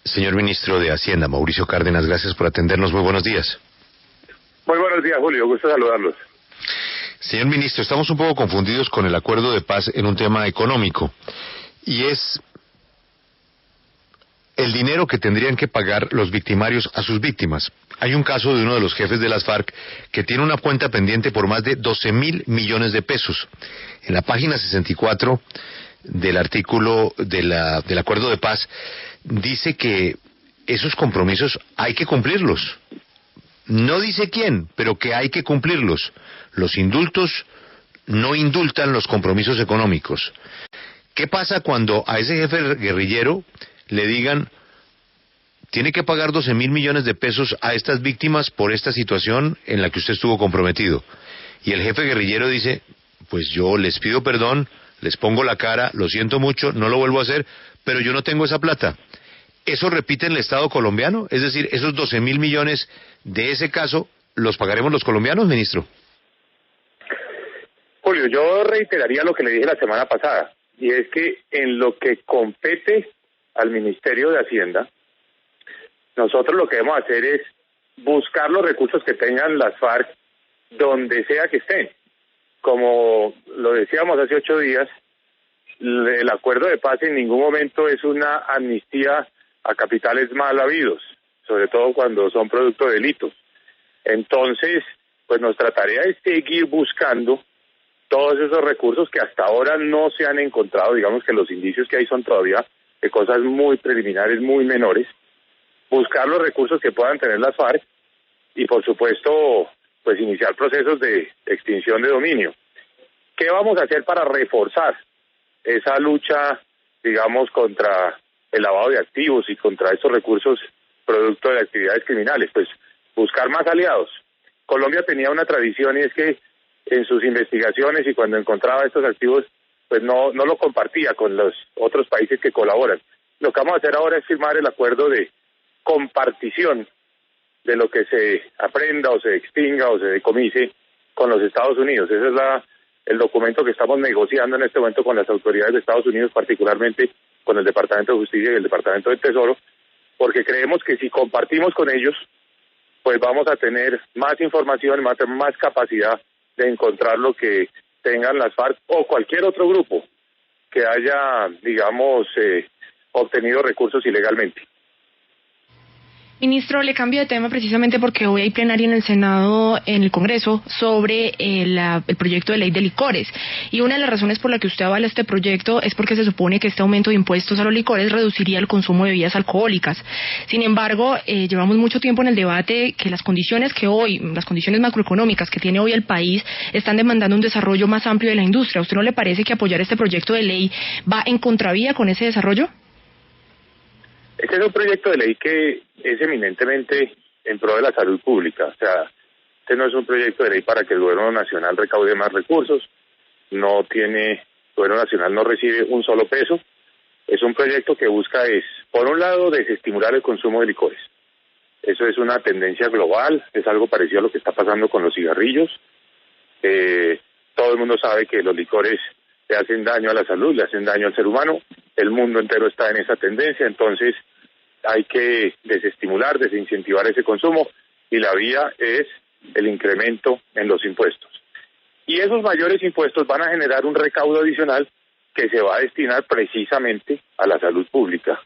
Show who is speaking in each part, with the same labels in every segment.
Speaker 1: Señor Ministro de Hacienda, Mauricio Cárdenas, gracias por atendernos. Muy buenos días.
Speaker 2: Muy buenos días, Julio. Gusto saludarlos.
Speaker 1: Señor Ministro, estamos un poco confundidos con el acuerdo de paz en un tema económico, y es el dinero que tendrían que pagar los victimarios a sus víctimas. Hay un caso de uno de los jefes de las FARC que tiene una cuenta pendiente por más de 12.000 millones de pesos. En la página 64 del artículo del acuerdo de paz dice que esos compromisos hay que cumplirlos. No dice quién, pero que hay que cumplirlos. Los indultos no indultan los compromisos económicos. ¿Qué pasa cuando a ese jefe guerrillero le digan: tiene que pagar 12.000 millones de pesos a estas víctimas por esta situación en la que usted estuvo comprometido? Y el jefe guerrillero dice: pues yo les pido perdón, les pongo la cara, lo siento mucho, no lo vuelvo a hacer, pero yo no tengo esa plata. ¿Eso repite en el Estado colombiano? Es decir, esos 12.000 millones de ese caso, ¿los pagaremos los colombianos, ministro?
Speaker 2: Julio, yo reiteraría lo que le dije la semana pasada, y es que en lo que compete al Ministerio de Hacienda, nosotros lo que debemos hacer es buscar los recursos que tengan las FARC donde sea que estén. Como lo decíamos hace 8 días, el acuerdo de paz en ningún momento es una amnistía a capitales mal habidos, sobre todo cuando son producto de delitos. Entonces, pues nuestra tarea es seguir buscando todos esos recursos que hasta ahora no se han encontrado. Digamos que los indicios que hay son todavía de cosas muy preliminares, muy menores. Buscar los recursos que puedan tener las FARC y, por supuesto, pues iniciar procesos de extinción de dominio. ¿Qué vamos a hacer para reforzar esa lucha, digamos, contra el lavado de activos y contra estos recursos producto de actividades criminales? Pues buscar más aliados. Colombia tenía una tradición, y es que en sus investigaciones y cuando encontraba estos activos, pues no lo compartía con los otros países que colaboran. Lo que vamos a hacer ahora es firmar el acuerdo de compartición de lo que se aprenda o se extinga o se decomise con los Estados Unidos. Ese es el documento que estamos negociando en este momento con las autoridades de Estados Unidos, particularmente con el Departamento de Justicia y el Departamento del Tesoro, porque creemos que si compartimos con ellos, pues vamos a tener más información, más capacidad de encontrar lo que tengan las FARC o cualquier otro grupo que haya, digamos, obtenido recursos ilegalmente.
Speaker 3: Ministro, le cambio de tema precisamente porque hoy hay plenaria en el Senado, en el Congreso, sobre el proyecto de ley de licores. Y una de las razones por la que usted avala este proyecto es porque se supone que este aumento de impuestos a los licores reduciría el consumo de bebidas alcohólicas. Sin embargo, llevamos mucho tiempo en el debate que las condiciones macroeconómicas que tiene hoy el país están demandando un desarrollo más amplio de la industria. ¿A usted no le parece que apoyar este proyecto de ley va en contravía con ese desarrollo?
Speaker 2: Este es un proyecto de ley que es eminentemente en pro de la salud pública. O sea, este no es un proyecto de ley para que el gobierno nacional recaude más recursos. El gobierno nacional no recibe un solo peso. Es un proyecto que busca por un lado, desestimular el consumo de licores. Eso es una tendencia global, es algo parecido a lo que está pasando con los cigarrillos. Todo el mundo sabe que los licores le hacen daño a la salud, le hacen daño al ser humano. El mundo entero está en esa tendencia, entonces hay que desestimular, desincentivar ese consumo, y la vía es el incremento en los impuestos. Y esos mayores impuestos van a generar un recaudo adicional que se va a destinar precisamente a la salud pública.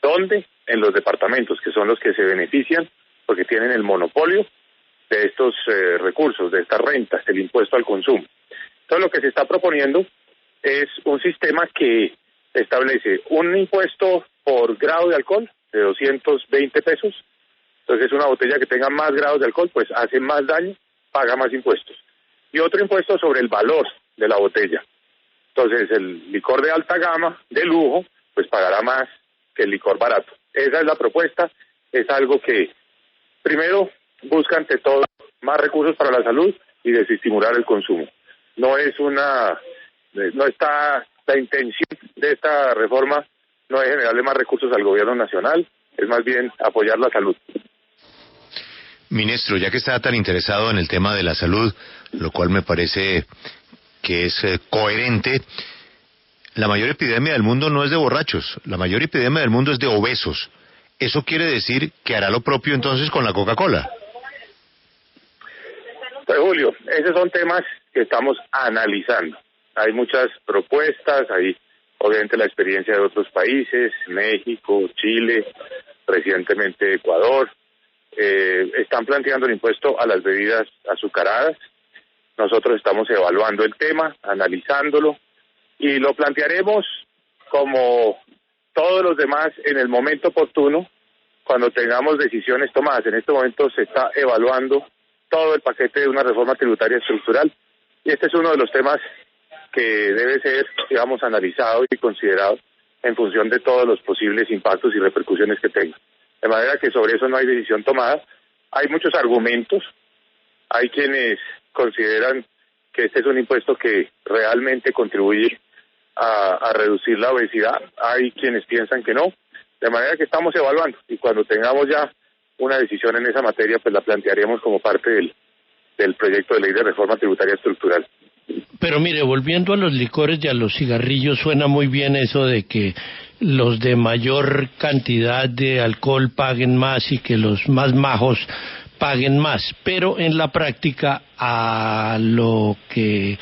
Speaker 2: ¿Dónde? En los departamentos, que son los que se benefician porque tienen el monopolio de estos recursos, de estas rentas, el impuesto al consumo. Entonces lo que se está proponiendo es un sistema que establece un impuesto por grado de alcohol de 220 pesos. Entonces una botella que tenga más grados de alcohol pues hace más daño, paga más impuestos. Y otro impuesto sobre el valor de la botella. Entonces el licor de alta gama, de lujo, pues pagará más que el licor barato. Esa es la propuesta, es algo que primero busca ante todo más recursos para la salud y desestimular el consumo. La intención de esta reforma no es generarle más recursos al gobierno nacional, es más bien apoyar la salud.
Speaker 1: Ministro, ya que está tan interesado en el tema de la salud, lo cual me parece que es coherente, la mayor epidemia del mundo no es de borrachos, la mayor epidemia del mundo es de obesos. ¿eso quiere decir que hará lo propio entonces con la Coca-Cola?
Speaker 2: Pues Julio, esos son temas que estamos analizando. Hay muchas propuestas, hay obviamente la experiencia de otros países, México, Chile, recientemente Ecuador, están planteando el impuesto a las bebidas azucaradas. Nosotros estamos evaluando el tema, analizándolo, y lo plantearemos como todos los demás en el momento oportuno, cuando tengamos decisiones tomadas. En este momento se está evaluando todo el paquete de una reforma tributaria estructural, y este es uno de los temas que debe ser, digamos, analizado y considerado en función de todos los posibles impactos y repercusiones que tenga. De manera que sobre eso no hay decisión tomada. Hay muchos argumentos, hay quienes consideran que este es un impuesto que realmente contribuye a reducir la obesidad, hay quienes piensan que no, de manera que estamos evaluando, y cuando tengamos ya una decisión en esa materia, pues la plantearemos como parte del proyecto de ley de reforma tributaria estructural.
Speaker 4: Pero mire, volviendo a los licores y a los cigarrillos, suena muy bien eso de que los de mayor cantidad de alcohol paguen más y que los más majos paguen más, pero en la práctica a lo que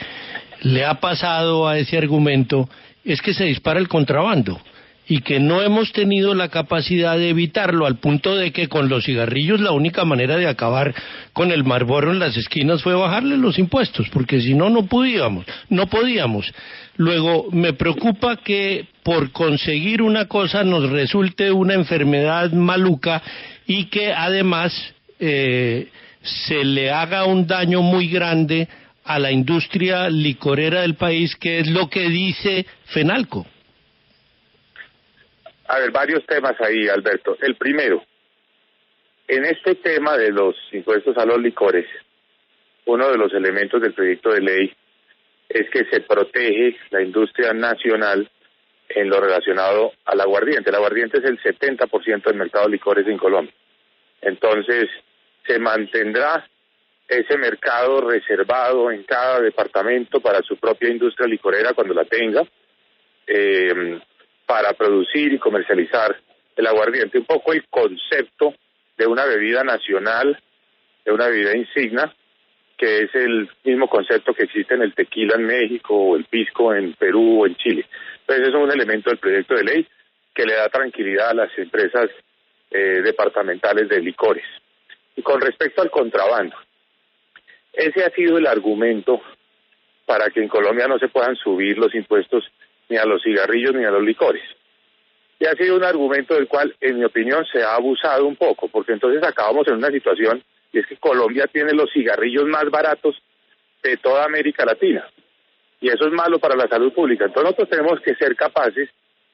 Speaker 4: le ha pasado a ese argumento es que se dispara el contrabando y que no hemos tenido la capacidad de evitarlo, al punto de que con los cigarrillos la única manera de acabar con el Marlboro en las esquinas fue bajarle los impuestos, porque si no, no podíamos. Luego, me preocupa que por conseguir una cosa nos resulte una enfermedad maluca y que además se le haga un daño muy grande a la industria licorera del país, que es lo que dice Fenalco.
Speaker 2: A ver, varios temas ahí, Alberto. El primero, en este tema de los impuestos a los licores, uno de los elementos del proyecto de ley es que se protege la industria nacional en lo relacionado al aguardiente. El aguardiente es el 70% del mercado de licores en Colombia. Entonces, se mantendrá ese mercado reservado en cada departamento para su propia industria licorera cuando la tenga, para producir y comercializar el aguardiente. Un poco el concepto de una bebida nacional, de una bebida insignia, que es el mismo concepto que existe en el tequila en México, o el pisco en Perú o en Chile. Entonces eso es un elemento del proyecto de ley que le da tranquilidad a las empresas departamentales de licores. Y con respecto al contrabando, ese ha sido el argumento para que en Colombia no se puedan subir los impuestos ni a los cigarrillos ni a los licores. Y ha sido un argumento del cual, en mi opinión, se ha abusado un poco, porque entonces acabamos en una situación, y es que Colombia tiene los cigarrillos más baratos de toda América Latina, y eso es malo para la salud pública. Entonces nosotros tenemos que ser capaces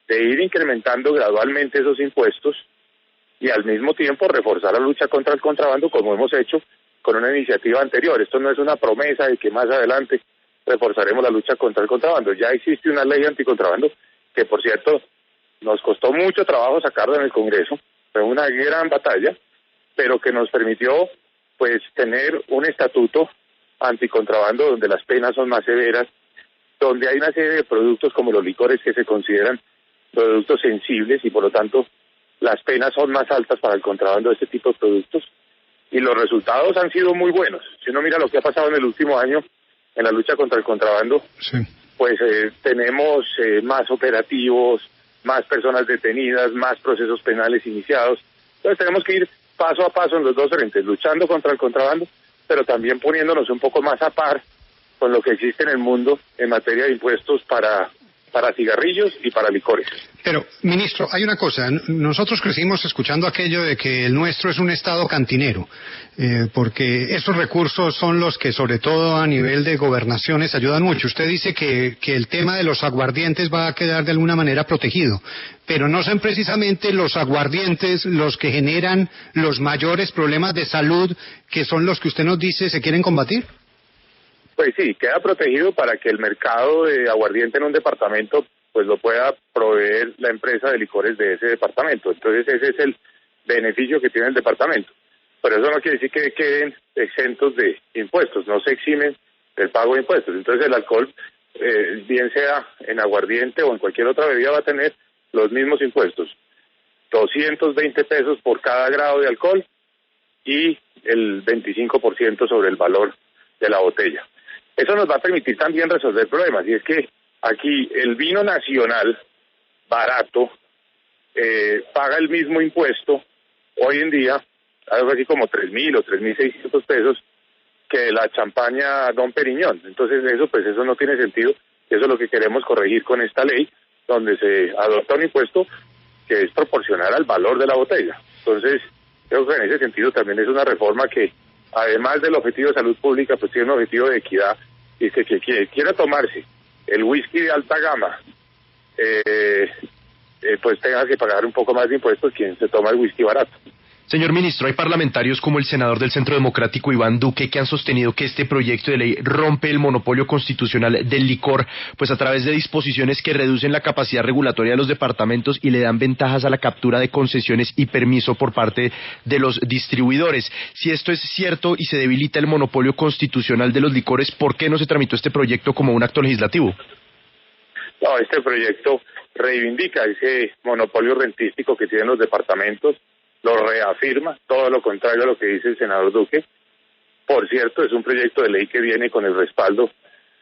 Speaker 2: de ir incrementando gradualmente esos impuestos y al mismo tiempo reforzar la lucha contra el contrabando, como hemos hecho con una iniciativa anterior. Esto no es una promesa de que más adelante reforzaremos la lucha contra el contrabando. Ya existe una ley anticontrabando que, por cierto, nos costó mucho trabajo sacarla en el Congreso, fue una gran batalla, pero que nos permitió pues tener un estatuto anticontrabando donde las penas son más severas, donde hay una serie de productos como los licores que se consideran productos sensibles y por lo tanto las penas son más altas para el contrabando de este tipo de productos, y los resultados han sido muy buenos. Si uno mira lo que ha pasado en el último año en la lucha contra el contrabando, sí, pues tenemos más operativos, más personas detenidas, más procesos penales iniciados. Entonces tenemos que ir paso a paso en los dos frentes, luchando contra el contrabando, pero también poniéndonos un poco más a par con lo que existe en el mundo en materia de impuestos para cigarrillos y para licores.
Speaker 5: Pero, ministro, hay una cosa. Nosotros crecimos escuchando aquello de que el nuestro es un estado cantinero, porque esos recursos son los que, sobre todo a nivel de gobernaciones, ayudan mucho. Usted dice que el tema de los aguardientes va a quedar de alguna manera protegido, pero no son precisamente los aguardientes los que generan los mayores problemas de salud, que son los que usted nos dice se quieren combatir.
Speaker 2: Pues sí, queda protegido para que el mercado de aguardiente en un departamento pues lo pueda proveer la empresa de licores de ese departamento. Entonces ese es el beneficio que tiene el departamento. Pero eso no quiere decir que queden exentos de impuestos, no se eximen del pago de impuestos. Entonces el alcohol, bien sea en aguardiente o en cualquier otra bebida, va a tener los mismos impuestos. 220 pesos por cada grado de alcohol y el 25% sobre el valor de la botella. Eso nos va a permitir también resolver problemas, y es que aquí el vino nacional barato paga el mismo impuesto hoy en día, algo así como 3.000 o 3.600 pesos, que la champaña Don Periñón. Entonces eso no tiene sentido, eso es lo que queremos corregir con esta ley, donde se adopta un impuesto que es proporcional al valor de la botella. Entonces, creo que en ese sentido también es una reforma que, además del objetivo de salud pública, pues tiene un objetivo de equidad, y es que quien quiera tomarse el whisky de alta gama, pues tenga que pagar un poco más de impuestos quien se toma el whisky barato.
Speaker 6: Señor ministro, hay parlamentarios como el senador del Centro Democrático Iván Duque que han sostenido que este proyecto de ley rompe el monopolio constitucional del licor, pues a través de disposiciones que reducen la capacidad regulatoria de los departamentos y le dan ventajas a la captura de concesiones y permiso por parte de los distribuidores. Si esto es cierto y se debilita el monopolio constitucional de los licores, ¿por qué no se tramitó este proyecto como un acto legislativo?
Speaker 2: No, este proyecto reivindica ese monopolio rentístico que tienen los departamentos, lo reafirma, todo lo contrario a lo que dice el senador Duque. Por cierto, es un proyecto de ley que viene con el respaldo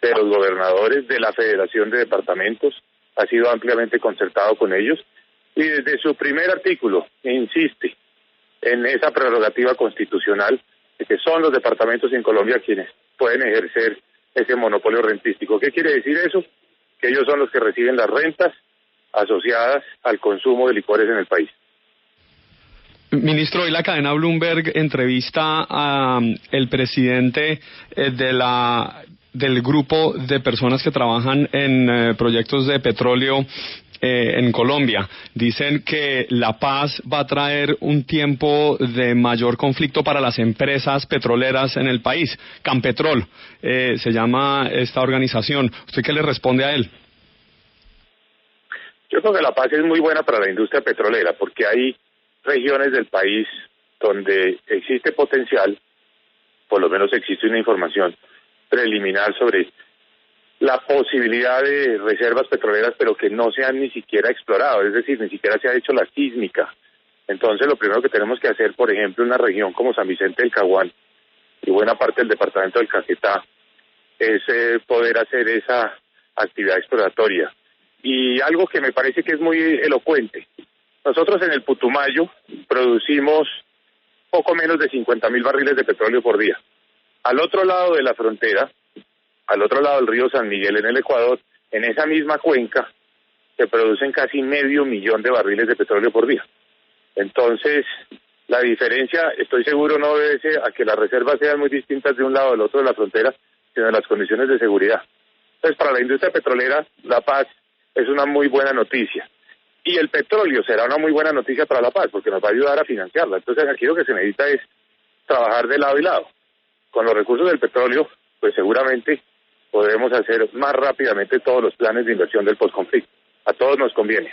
Speaker 2: de los gobernadores de la Federación de Departamentos, ha sido ampliamente concertado con ellos, y desde su primer artículo insiste en esa prerrogativa constitucional de que son los departamentos en Colombia quienes pueden ejercer ese monopolio rentístico. ¿Qué quiere decir eso? Que ellos son los que reciben las rentas asociadas al consumo de licores en el país.
Speaker 7: Ministro, hoy la cadena Bloomberg entrevista a el presidente del grupo de personas que trabajan en proyectos de petróleo en Colombia. Dicen que la paz va a traer un tiempo de mayor conflicto para las empresas petroleras en el país. Campetrol se llama esta organización. ¿Usted qué le responde a él?
Speaker 2: Yo creo que la paz es muy buena para la industria petrolera, porque hay regiones del país donde existe potencial, por lo menos existe una información preliminar sobre la posibilidad de reservas petroleras, pero que no se han ni siquiera explorado, es decir, ni siquiera se ha hecho la sísmica. Entonces, lo primero que tenemos que hacer, por ejemplo, en una región como San Vicente del Caguán y buena parte del departamento del Caquetá, es poder hacer esa actividad exploratoria. Y algo que me parece que es muy elocuente: nosotros en el Putumayo producimos poco menos de 50.000 barriles de petróleo por día. Al otro lado de la frontera, al otro lado del río San Miguel, en el Ecuador, en esa misma cuenca, se producen casi 500.000 de barriles de petróleo por día. Entonces, la diferencia, estoy seguro, no obedece a que las reservas sean muy distintas de un lado al otro de la frontera, sino a las condiciones de seguridad. Entonces, para la industria petrolera, la paz es una muy buena noticia. Y el petróleo será una muy buena noticia para la paz, porque nos va a ayudar a financiarla. Entonces, aquí lo que se necesita es trabajar de lado y lado. Con los recursos del petróleo, pues seguramente podremos hacer más rápidamente todos los planes de inversión del posconflicto. A todos nos conviene.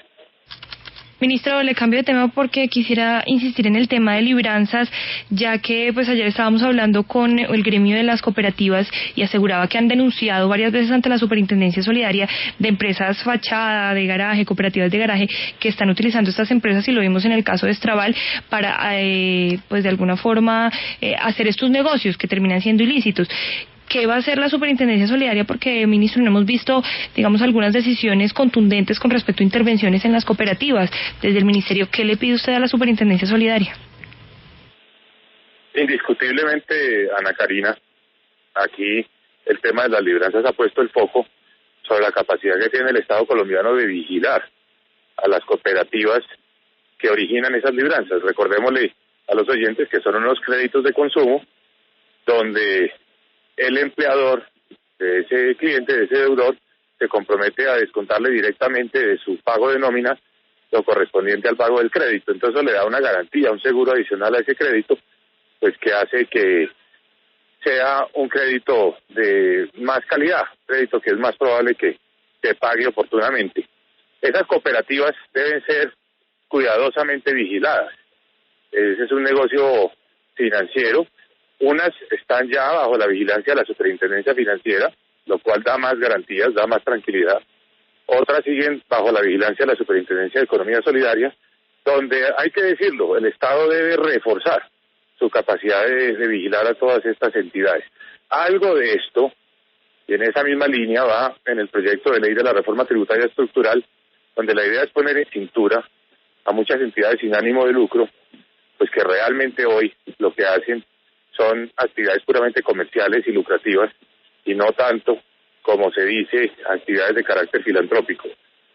Speaker 3: Ministro, le cambio de tema porque quisiera insistir en el tema de libranzas, ya que pues ayer estábamos hablando con el gremio de las cooperativas y aseguraba que han denunciado varias veces ante la Superintendencia Solidaria de empresas fachada, de garaje, cooperativas de garaje, que están utilizando estas empresas, y lo vimos en el caso de Estraval, para pues de alguna forma hacer estos negocios que terminan siendo ilícitos. ¿Qué va a hacer la Superintendencia Solidaria? Porque, ministro, no hemos visto, digamos, algunas decisiones contundentes con respecto a intervenciones en las cooperativas. Desde el ministerio, ¿qué le pide usted a la Superintendencia Solidaria?
Speaker 2: Indiscutiblemente, Ana Karina, aquí el tema de las libranzas ha puesto el foco sobre la capacidad que tiene el Estado colombiano de vigilar a las cooperativas que originan esas libranzas. Recordémosle a los oyentes que son unos créditos de consumo donde el empleador de ese cliente, de ese deudor, se compromete a descontarle directamente de su pago de nómina lo correspondiente al pago del crédito. Entonces le da una garantía, un seguro adicional a ese crédito, pues que hace que sea un crédito de más calidad, crédito que es más probable que pague oportunamente. Esas cooperativas deben ser cuidadosamente vigiladas. Ese es un negocio financiero. Unas están ya bajo la vigilancia de la Superintendencia Financiera, lo cual da más garantías, da más tranquilidad. Otras siguen bajo la vigilancia de la Superintendencia de Economía Solidaria, donde hay que decirlo, el Estado debe reforzar su capacidad de vigilar a todas estas entidades. Algo de esto, y en esa misma línea va en el proyecto de ley de la reforma tributaria estructural, donde la idea es poner en cintura a muchas entidades sin ánimo de lucro, pues que realmente hoy lo que hacen son actividades puramente comerciales y lucrativas, y no tanto, como se dice, actividades de carácter filantrópico.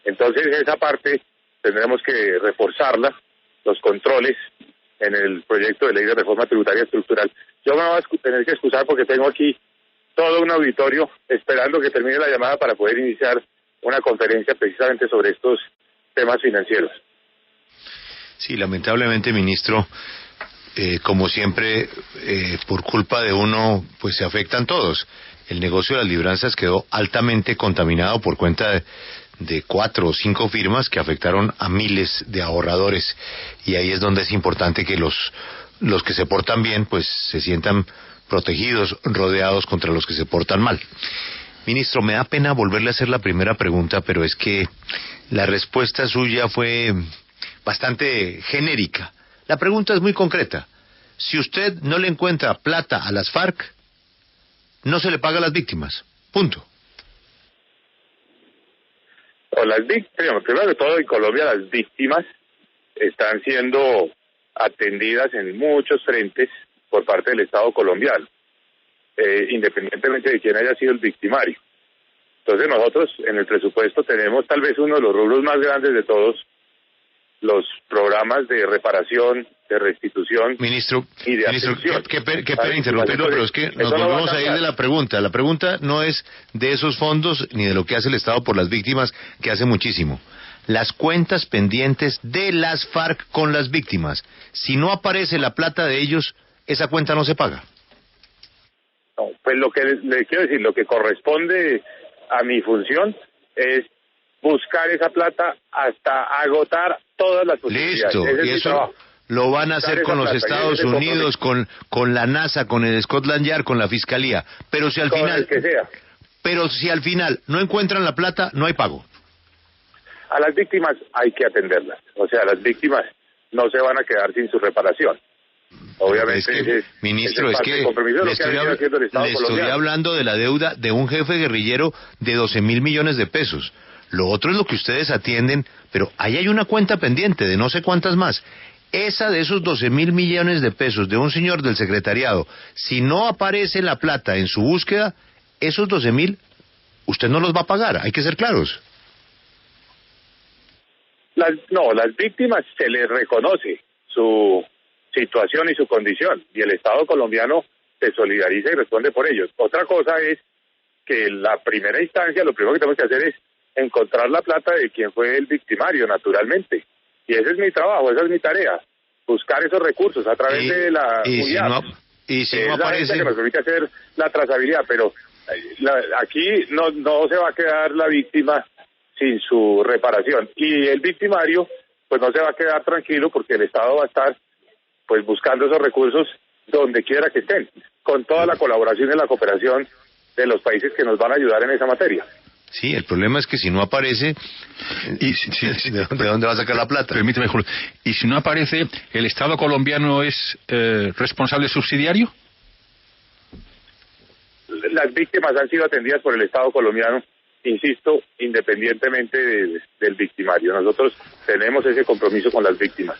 Speaker 2: Entonces esa parte tendremos que reforzarla, los controles en el proyecto de ley de reforma tributaria estructural. Yo me voy a tener que excusar porque tengo aquí todo un auditorio esperando que termine la llamada para poder iniciar una conferencia precisamente sobre estos temas financieros.
Speaker 1: Sí, lamentablemente, ministro, como siempre, por culpa de uno, pues se afectan todos. El negocio de las libranzas quedó altamente contaminado por cuenta de 4 o 5 firmas que afectaron a miles de ahorradores, y ahí es donde es importante que los que se portan bien pues se sientan protegidos, rodeados contra los que se portan mal. Ministro, me da pena volverle a hacer la primera pregunta, pero es que la respuesta suya fue bastante genérica. La pregunta es muy concreta. Si usted no le encuentra plata a las FARC, no se le paga a las víctimas. Punto.
Speaker 2: Primero que todo, en Colombia las víctimas están siendo atendidas en muchos frentes por parte del Estado colombiano, independientemente de quién haya sido el victimario. Entonces nosotros en el presupuesto tenemos tal vez uno de los rubros más grandes de todos, los programas de reparación, de restitución,
Speaker 1: ministro,
Speaker 2: y de
Speaker 1: ministro,
Speaker 2: atención.
Speaker 1: qué pena interrumpirlo, pero es que nos volvemos a ir de la pregunta. La pregunta no es de esos fondos ni de lo que hace el Estado por las víctimas, que hace muchísimo. Las cuentas pendientes de las FARC con las víctimas. Si no aparece la plata de ellos, esa cuenta no se paga.
Speaker 2: No, pues lo que le quiero decir, lo que corresponde a mi función es buscar esa plata hasta agotar todas las posibilidades.
Speaker 1: Listo, y eso lo van a hacer con los Estados Unidos, con la NASA, con el Scotland Yard, con la Fiscalía. Pero si al final, pero si al final no encuentran la plata, no hay pago.
Speaker 2: A las víctimas hay que atenderlas. O sea, las víctimas no se van a quedar sin su reparación. Obviamente,
Speaker 1: ministro, es que le estoy hablando de la deuda de un jefe guerrillero de 12.000 millones de pesos. Lo otro es lo que ustedes atienden, pero ahí hay una cuenta pendiente de no sé cuántas más. Esa de esos 12.000 millones de pesos de un señor del secretariado, si no aparece la plata en su búsqueda, esos 12.000, usted no los va a pagar, hay que ser claros.
Speaker 2: Las víctimas se les reconoce su situación y su condición, y el Estado colombiano se solidariza y responde por ellos. Otra cosa es que en la primera instancia lo primero que tenemos que hacer es encontrar la plata de quien fue el victimario, naturalmente. Y ese es mi trabajo, esa es mi tarea, buscar esos recursos a través de la UIAP,
Speaker 1: si no aparece,
Speaker 2: que nos permite hacer la trazabilidad, pero aquí no se va a quedar la víctima sin su reparación, y el victimario pues no se va a quedar tranquilo porque el Estado va a estar pues buscando esos recursos donde quiera que estén, con toda la colaboración y la cooperación de los países que nos van a ayudar en esa materia.
Speaker 1: Sí, el problema es que si no aparece, ¿de dónde va a sacar la plata?
Speaker 8: Permíteme, Julio. ¿Y si no aparece, el Estado colombiano es responsable subsidiario?
Speaker 2: Las víctimas han sido atendidas por el Estado colombiano, insisto, independientemente del victimario. Nosotros tenemos ese compromiso con las víctimas.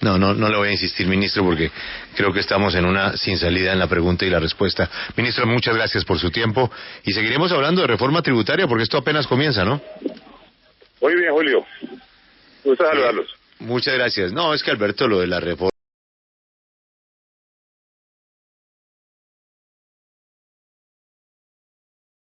Speaker 1: No le voy a insistir, ministro, porque creo que estamos en una sin salida en la pregunta y la respuesta. Ministro, muchas gracias por su tiempo y seguiremos hablando de reforma tributaria porque esto apenas comienza, ¿no?
Speaker 2: Muy bien, Julio. Gusto saludarlos.
Speaker 1: Muchas gracias. No, es que Alberto, lo de la reforma